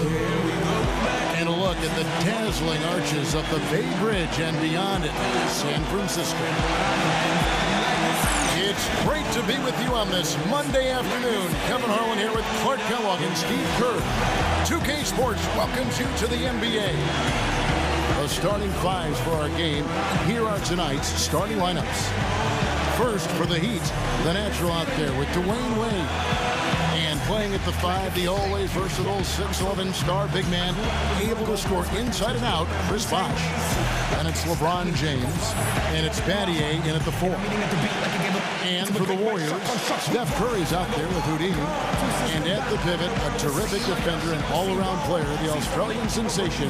And a look at the dazzling arches of the Bay Bridge and beyond it, San Francisco. It's great to be with you on this Monday afternoon. Kevin Harlan here with Clark Kellogg and Steve Kerr. 2K Sports welcomes you to the NBA. The starting fives for our game. Here are tonight's starting lineups. First for the Heat, the natural out there with Dwayne Wade. And playing at the 5, the always versatile 6'11" star big man, able to score inside and out, Chris Bosh. And it's LeBron James, and it's Battier in at the 4. And for the Warriors, Steph Curry's out there with Houdini. And at the pivot, a terrific defender and all-around player, the Australian sensation,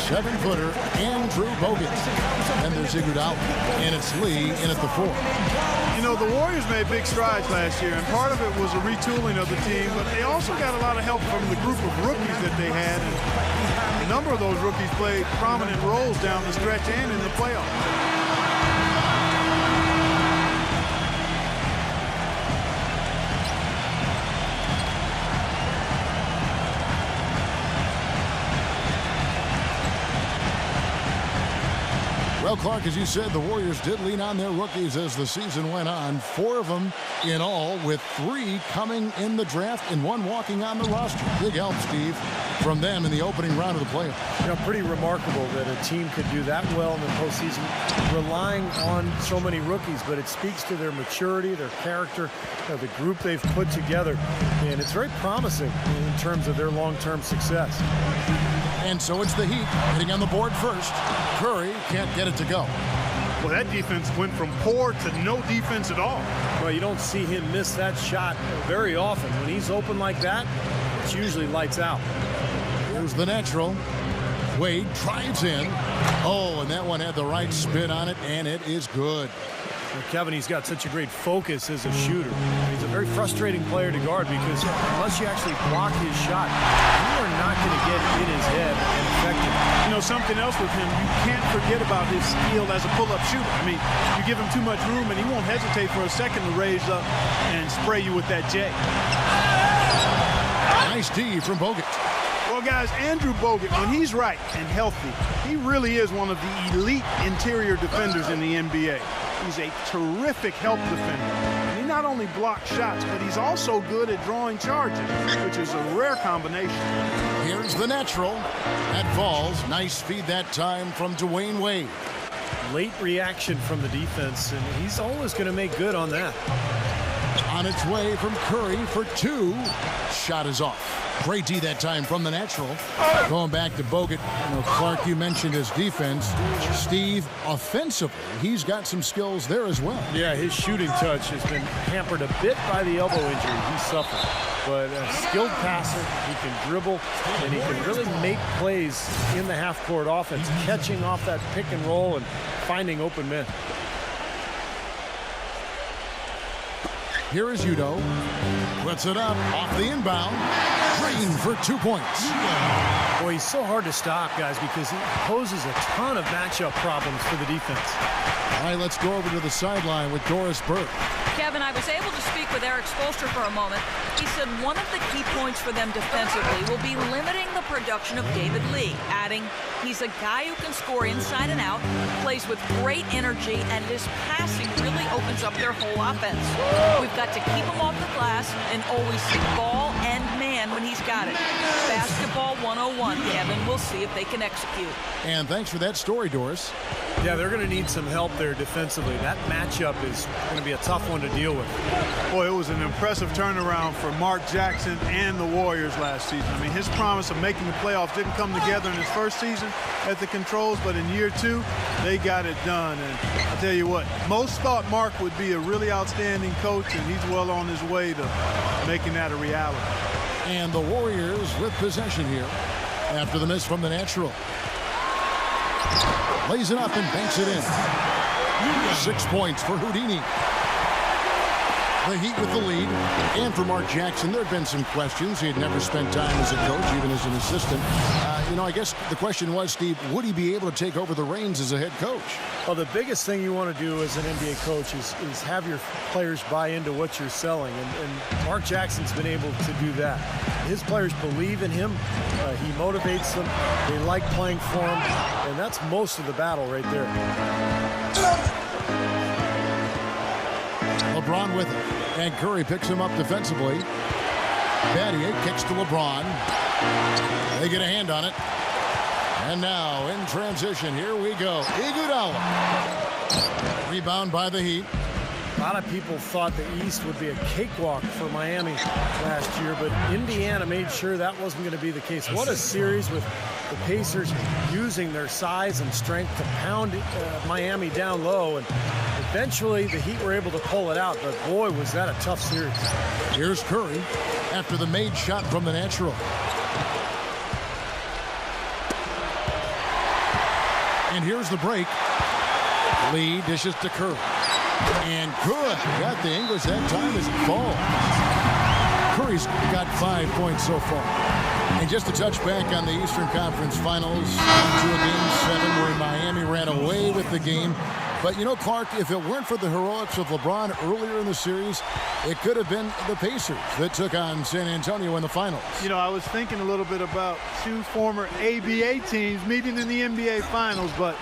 7-footer Andrew Bogut. And there's Iguodala, and it's Lee in at the 4. You know, the Warriors made big strides last year, and part of it was a retooling of the team, but they also got a lot of help from the group of rookies that they had. And a number of those rookies played prominent roles down the stretch and in the playoffs. Well, Clark, as you said, the Warriors did lean on their rookies as the season went on. 4 of them in all, with 3 coming in the draft and 1 walking on the roster. Big help, Steve, from them in the opening round of the playoffs. You know, pretty remarkable that a team could do that well in the postseason, relying on so many rookies, but it speaks to their maturity, their character, the group they've put together, and it's very promising in terms of their long-term success. And so it's the Heat hitting on the board first. Curry can't get it to go. Well, that defense went from poor to no defense at all. Well, you don't see him miss that shot very often. When he's open like that, it's usually lights out. Here's the natural. Wade drives in. Oh, and that one had the right spin on it, and it is good. Well, Kevin, he's got such a great focus as a shooter. He's a very frustrating player to guard because unless you actually block his shot, you are not going to get in his head and affect him. You know, something else with him, you can't forget about his skill as a pull-up shooter. I mean, you give him too much room and he won't hesitate for a second to raise up and spray you with that J. Nice D from Bogut. Well, guys, Andrew Bogut, when he's right and healthy, he really is one of the elite interior defenders in the NBA. He's a terrific help defender. And he not only blocks shots, but he's also good at drawing charges, which is a rare combination. Here's the natural. That falls. Nice feed that time from Dwayne Wade. Late reaction from the defense, and he's always going to make good on that. On its way from Curry for 2. Shot is off. Great D that time from the natural. Going back to Bogut. You know, Clark, you mentioned his defense. Steve, offensively, he's got some skills there as well. Yeah, his shooting touch has been hampered a bit by the elbow injury he suffered. But a skilled passer, he can dribble, and he can really make plays in the half-court offense, catching off that pick and roll and finding open men. Here is Udo. Puts it up off the inbound. Green for 2 points. Boy, he's so hard to stop, guys, because he poses a ton of matchup problems for the defense. All right, let's go over to the sideline with Doris Burke. Kevin, I was able to speak with Eric Spoelstra for a moment. He said one of the key points for them defensively will be limiting the production of David Lee, adding he's a guy who can score inside and out, plays with great energy, and his passing really opens up their whole offense. We've got to keep him off the glass and always see ball and man when he's got it. Basketball 101, Kevin. We'll see if they can execute. And thanks for that story, Doris. Yeah, they're going to need some help there defensively. That matchup is going to be a tough one to deal with. Boy, it was an impressive turnaround for Mark Jackson and the Warriors last season. I mean, his promise of making the playoffs didn't come together in his first season at the Controls, but in year 2, they got it done. And I'll tell you what, most thought Mark would be a really outstanding coach, and he's well on his way to making that a reality. And the Warriors with possession here after the miss from the natural. Lays it up and banks it in. 6 points for Houdini. The Heat with the lead. And for Mark Jackson, there had been some questions. He had never spent time as a coach, even as an assistant. I guess the question was, Steve, would he be able to take over the reins as a head coach? Well, the biggest thing you want to do as an NBA coach is have your players buy into what you're selling. And Mark Jackson's been able to do that. His players believe in him. He motivates them. They like playing for him. And that's most of the battle right there. LeBron with it. And Curry picks him up defensively. Battier kicks to LeBron. They get a hand on it. And now in transition, here we go. Iguodala. Rebound by the Heat. A lot of people thought the East would be a cakewalk for Miami last year, but Indiana made sure that wasn't going to be the case. What a series with the Pacers using their size and strength to pound Miami down low, and eventually the Heat were able to pull it out, but boy, was that a tough series. Here's Curry after the made shot from the natural. And here's the break. Lee dishes to Curry. And good. Got the English that time as it falls. Curry's got 5 points so far. And just to touch back on the Eastern Conference Finals, to a Game 7 where Miami ran away with the game. But, Clark, if it weren't for the heroics of LeBron earlier in the series, it could have been the Pacers that took on San Antonio in the finals. I was thinking a little bit about two former ABA teams meeting in the NBA Finals, but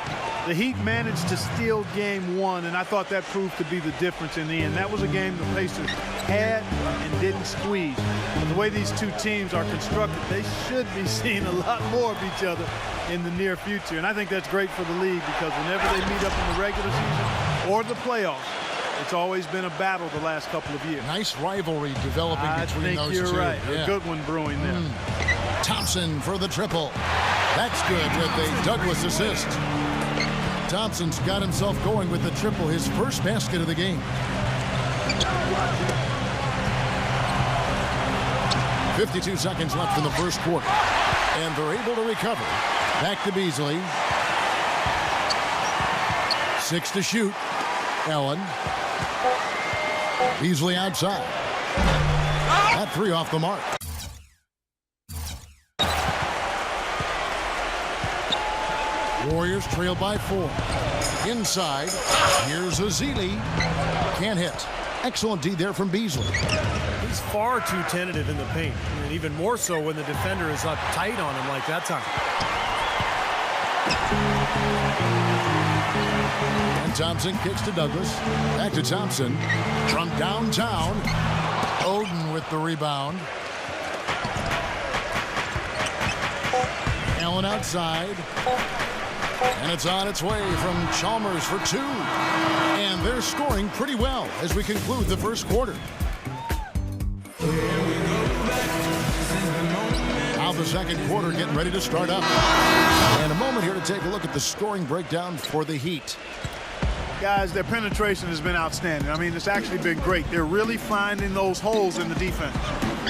the Heat managed to steal Game 1, and I thought that proved to be the difference in the end. That was a game the Pacers had and didn't squeeze. But the way these two teams are constructed, they should be seeing a lot more of each other in the near future. And I think that's great for the league because whenever they meet up in the regular season or the playoffs, it's always been a battle the last couple of years. Nice rivalry developing between those two. I think you're right. Yeah. A good one brewing there. Thompson for the triple. That's good with a Douglas assist. Thompson's got himself going with the triple, his first basket of the game. 52 seconds left in the first quarter. And they're able to recover. Back to Beasley. 6 to shoot. Allen. Beasley outside. That 3 off the mark. Warriors trail by 4. Inside. Here's Ezeli. Can't hit. Excellent D there from Beasley. He's far too tentative in the paint, and even more so when the defender is up tight on him like that time. And Thompson kicks to Douglas. Back to Thompson. From downtown. Oden with the rebound. Allen outside. And it's on its way from Chalmers for 2. And they're scoring pretty well as we conclude the first quarter. Now the second quarter getting ready to start up. And a moment here to take a look at the scoring breakdown for the Heat. Guys, their penetration has been outstanding. I mean, it's actually been great. They're really finding those holes in the defense.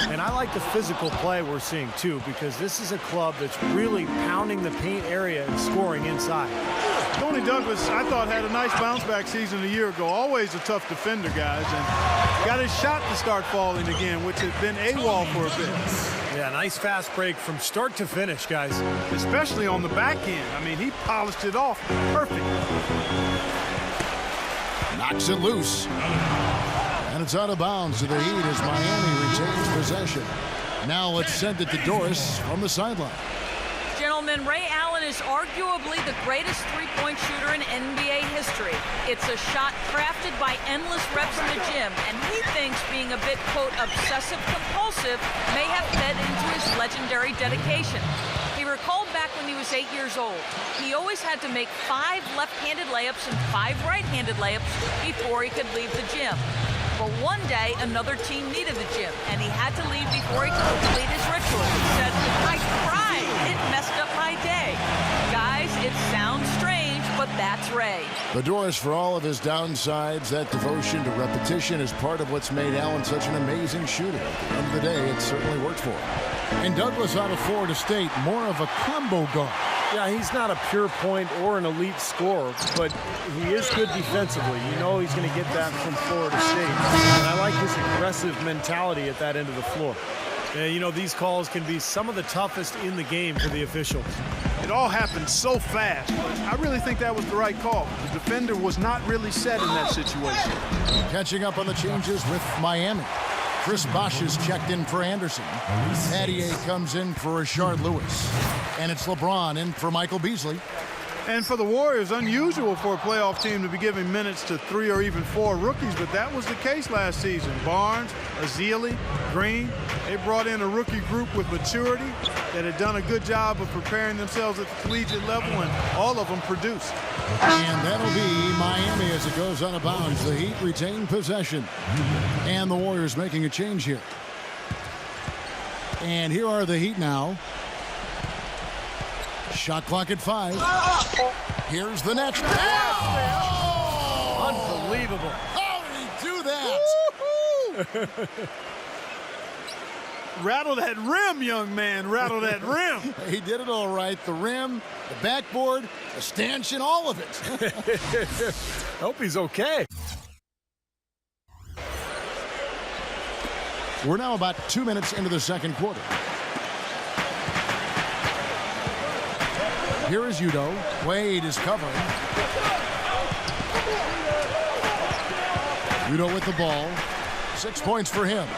And I like the physical play we're seeing, too, because this is a club that's really pounding the paint area and scoring inside. Tony Douglas, I thought, had a nice bounce-back season a year ago. Always a tough defender, guys, and got his shot to start falling again, which has been AWOL for a bit. Yeah, nice fast break from start to finish, guys. Especially on the back end. I mean, he polished it off perfect. Knocks it loose. And it's out of bounds to the Heat as Miami retains possession. Now let's send it to Doris from the sideline. Gentlemen, Ray Allen is arguably the greatest three-point shooter in NBA history. It's a shot crafted by endless reps in the gym, and he thinks being a bit, quote, obsessive-compulsive may have fed into his legendary dedication. He recalled back when he was 8 years old. He always had to make 5 left-handed layups and 5 right-handed layups before he could leave the gym. But one day, another team needed the gym, and he had to leave before he could complete his ritual. He said, "I cried. It messed up my day." Guys, it sounds strange, but that's Ray. But Doris, for all of his downsides, that devotion to repetition is part of what's made Allen such an amazing shooter. At the end of the day, it certainly worked for him. And Douglas out of Florida State, more of a combo guard. Yeah, he's not a pure point or an elite scorer, but he is good defensively. You know he's going to get that from Florida State. And I like his aggressive mentality at that end of the floor. Yeah, you know, these calls can be some of the toughest in the game for the officials. It all happened so fast. I really think that was the right call. The defender was not really set in that situation. Catching up on the changes with Miami. Chris Bosh is checked in for Anderson. Adier comes in for Rashard Lewis. And it's LeBron in for Michael Beasley. And for the Warriors, unusual for a playoff team to be giving minutes to 3 or even 4 rookies, but that was the case last season. Barnes, Ezeli, Green, they brought in a rookie group with maturity that had done a good job of preparing themselves at the collegiate level, and all of them produced. And that'll be Miami as it goes out of bounds. The Heat retain possession. And the Warriors making a change here. And here are the Heat now. Shot clock at 5. Here's the next. Oh! Unbelievable. How did he do that? Rattle that rim, young man. Rattle that rim. He did it all right. The rim, the backboard, the stanchion, all of it. Hope he's okay. We're now about 2 minutes into the second quarter. Here is Udo. Wade is covering. Udo with the ball. 6 points for him.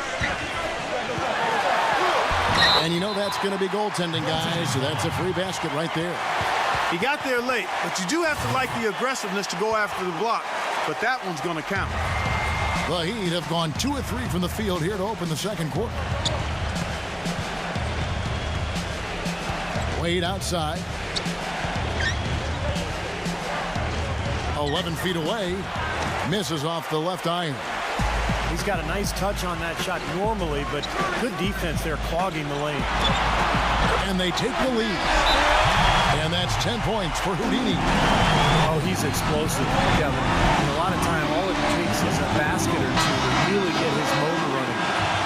And you know that's going to be goaltending, guys, so that's a free basket right there. He got there late, but you do have to like the aggressiveness to go after the block, but that one's going to count. The Heat have gone 2 of 3 from the field here to open the second quarter. Wade outside. 11 feet away. Misses off the left iron. He's got a nice touch on that shot normally, but good defense there clogging the lane. And they take the lead. And that's 10 points for Houdini. Oh, he's explosive, Kevin. And a lot of time, all it takes is a basket or two to really get his motor running.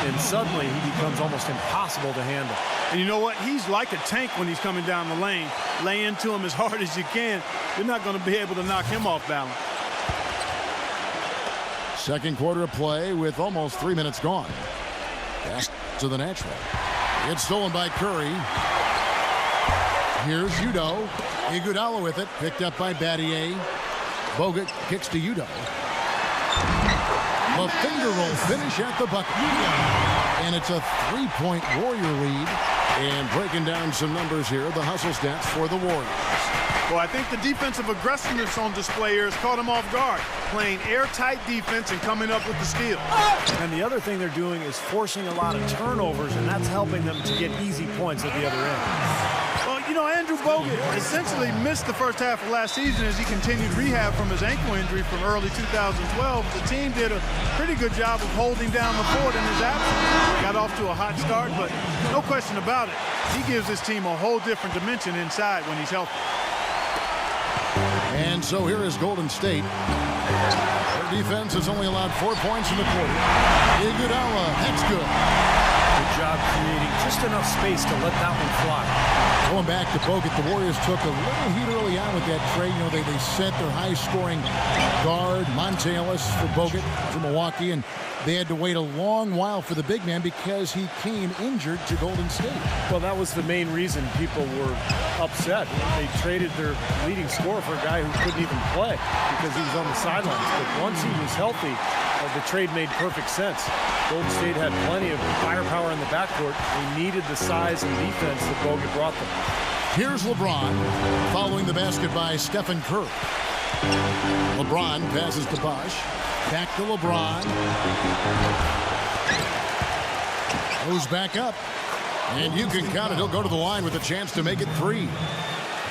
And suddenly, he becomes almost impossible to handle. And you know what? He's like a tank when he's coming down the lane. Lay into him as hard as you can. You're not going to be able to knock him off balance. Second quarter of play with almost 3 minutes gone. Pass to the natural. It's stolen by Curry. Here's Udo. Iguodala with it. Picked up by Battier. Bogut kicks to Udo. The finger roll finish at the bucket. And it's a 3-point Warrior lead. And breaking down some numbers here, the hustle stats for the Warriors. Well, I think the defensive aggressiveness on display here has caught him off guard. Playing airtight defense and coming up with the steal. And the other thing they're doing is forcing a lot of turnovers, and that's helping them to get easy points at the other end. Well, you know, Andrew Bogut essentially missed the first half of last season as he continued rehab from his ankle injury from early 2012. The team did a pretty good job of holding down the fort in his absence. Got off to a hot start, but no question about it. He gives this team a whole different dimension inside when he's healthy. And so here is Golden State. Their defense has only allowed 4 points in the quarter. Iguodala, that's good. Good job creating just enough space to let that one fly. Going back to Bogut, the Warriors took a little heat early on with that trade. You know, they sent their high-scoring guard, Monte Ellis, for Bogut to Milwaukee, and they had to wait a long while for the big man because he came injured to Golden State. Well, that was the main reason people were upset. They traded their leading scorer for a guy who couldn't even play because he was on the sidelines. But once he was healthy, the trade made perfect sense. Golden State had plenty of firepower in the backcourt. They needed the size and defense that Bogut brought them. Here's LeBron following the basket by Stephen Curry. LeBron passes to Bosh. Back to LeBron. Goes back up. And you can count it. He'll go to the line with a chance to make it 3.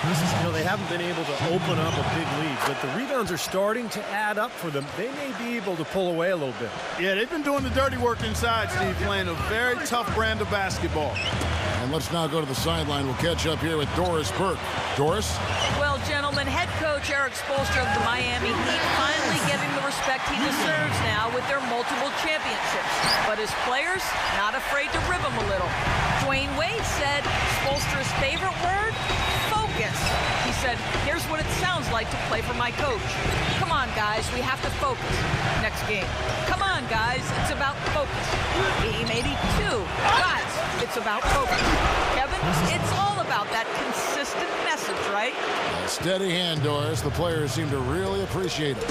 You know, they haven't been able to open up a big lead, but the rebounds are starting to add up for them. They may be able to pull away a little bit. Yeah, they've been doing the dirty work inside, Steve, playing a very tough brand of basketball. And let's now go to the sideline. We'll catch up here with Doris Burke. Doris? Well, gentlemen, head coach Eric Spoelstra of the Miami Heat finally getting the respect he deserves now with their multiple championships. But his players, not afraid to rib him a little. Dwayne Dwayne Wade said Spoelstra's favorite word, focus. He said, here's what it sounds like to play for my coach. Come on, guys, we have to focus. Next game. Come on, guys, it's about focus. Game 82. Guys, it's about focus. Kevin, it's all about that consistent message, right? A steady hand, Doris. The players seem to really appreciate it.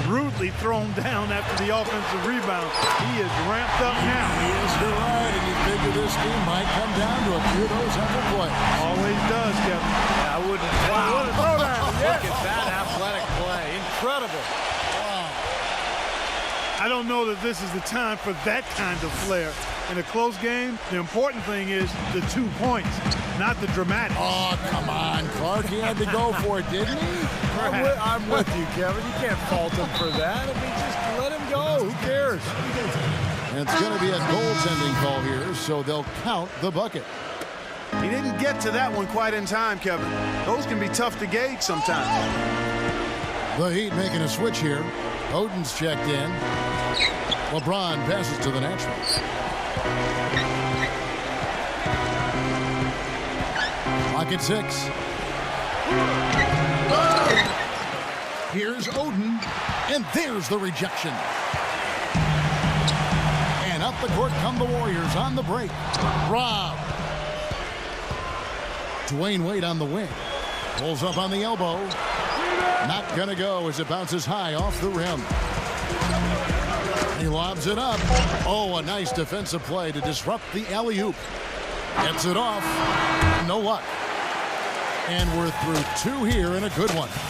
Rudely thrown down after the offensive rebound. He is ramped up now. He is right, and you figure this game might come down to a few of those effort plays. Always does, Kevin. Yeah, I wouldn't. Wow. Throw down. Look at that athletic play. Incredible. I don't know that this is the time for that kind of flair. In a close game, the important thing is the 2 points, not the dramatic. Oh, come on, Clark. He had to go for it, didn't he? I'm with you, Kevin. You can't fault him for that. I mean, just let him go. Who cares? And it's going to be a goaltending call here, so they'll count the bucket. He didn't get to that one quite in time, Kevin. Those can be tough to gauge sometimes. The Heat making a switch here. Oden's checked in. LeBron passes to the natural. Clock at 6. Here's Oden, and there's the rejection. And up the court come the Warriors on the break. Rob. Dwayne Wade on the wing. Pulls up on the elbow. Not gonna go as it bounces high off the rim. He lobs it up. Oh, a nice defensive play to disrupt the alley-oop. Gets it off. No luck. And we're through 2 here in a good one.